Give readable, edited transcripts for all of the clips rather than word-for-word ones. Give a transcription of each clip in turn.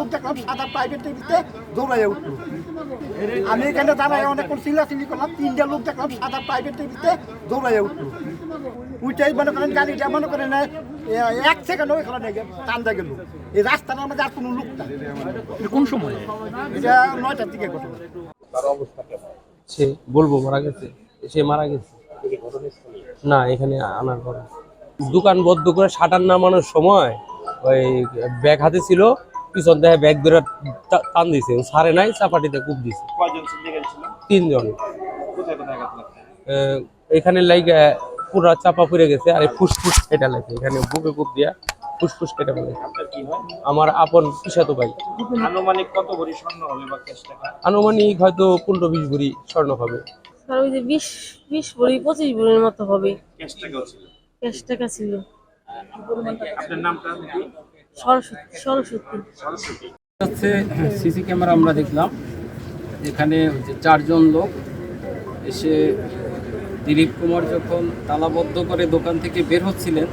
লোক দেখলাম সাদা প্রাইভেট টিভিতে দৌড়াইয়া উঠলো। আমি এখানে দাঁড়ায় অনেকক্ষণ চিল্লাচিল্লি করলাম, 3টা লোক দেখলাম সাদা প্রাইভেট টিভিতে দৌড়াইয়া উঠলো। উইটাই মনে করেন গাড়িটা মনে করেন 1 সেকেন্ড ওইখানে টান্দা গেল। এই রাস্তার মধ্যে আর কোনো লোক না। কোন সময়? এটা 9টার দিকে ঘটনা। সে বলবো মারা গেছে, সে মারা গেছে না, এখানে আনার পরে দোকান বদ্ধ করে শাটার নামানোর সময় ওই ব্যাগ হাতে ছিল, পিছন থেকে ব্যাগ ধরে টান দিছে, সারে নাই, চাপাটিতে কূপ দিছে। 3 জন। এখানে লাইগা পুরা চাপা পড়ে গেছে, আর ফুসফুস কেটে লাগছে, এখানে বুকে কূপ দিয়া ফুসফুস কেটে ফেলে। আমার আপন পিসাতো ভাই। আনুমানিক কত ভরি স্বর্ণ হবে বা ক্যাশ টাকা? আনুমানিক হয়তো 15-20 ভরি স্বর্ণ হবে। আর ওই যে 20 ভরি 25 ভরির মতো হবে। ক্যাশ টাকাও ছিল? ক্যাশ টাকা ছিল। আপনার নামটা কি? সরস্বতী। হচ্ছে সিসি ক্যামেরা আমরা দেখলাম, এখানে 4 জন লোক এসে দিলীপ কুমার যখন তালাবদ্ধ করে দোকান থেকে বের হচ্ছিলেন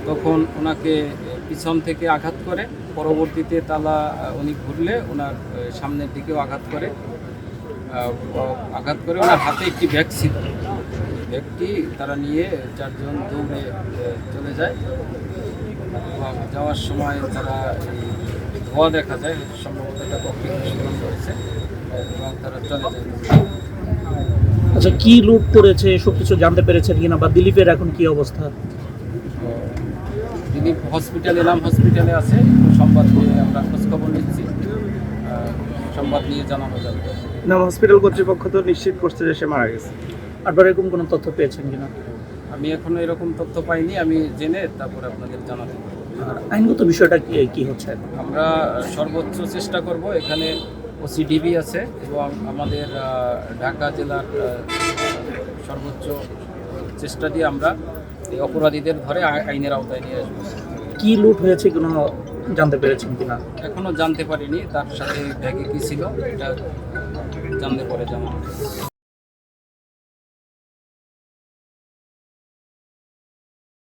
তখন ওনাকে পিছন থেকে আঘাত করে, পরবর্তীতে তালা উনি ঘুরলে ওনার সামনের দিকেও আঘাত করে ওনার হাতে একটি ব্যাগ ছিল। ব্যাগটি তারা নিয়ে 4 জন দৌড়ে চলে যায় এবং যাওয়ার সময় তারা ধোঁয়া দেখা যায়, সম্ভবত এটা অগ্নিস্ফোরণ করেছে এবং তারা চলে যায়। আচ্ছা, কি লুট করেছে সব কিছু জানতে পেরেছেন কিনা, বা দিলীপের এখন কি অবস্থা? দিলীপ হসপিটালে এলাম, হসপিটালে আছে, সংবাদ নিয়ে আমরা খোঁজখবর নিচ্ছি, সংবাদ নিয়ে জানানো যাবে। না, হসপিটাল কর্তৃপক্ষ তো নিশ্চিত করছে যে সে মারা গেছে। আর এরকম কোনো তথ্য পেয়েছেন কিনা? আমি এখনো এরকম তথ্য পাইনি, আমি জেনে তারপরে আপনাদের জানাতে পারবো। আর আইনগত বিষয়টা কি হচ্ছে? আমরা সর্বোচ্চ চেষ্টা করব, এখানে ওসিডিবি আছে এবং আমাদের ঢাকা জেলার সর্বোচ্চ চেষ্টা দিয়ে আমরা এই অপরাধীদের ধরে আইনের আওতায় নিয়ে আসবো। কি লুট হয়েছে কোনো জানতে পেরেছেন কিনা? এখনো জানতে পারিনি, তার সাথে ব্যাগে কী ছিল এটা জানতে পরে জানাবো।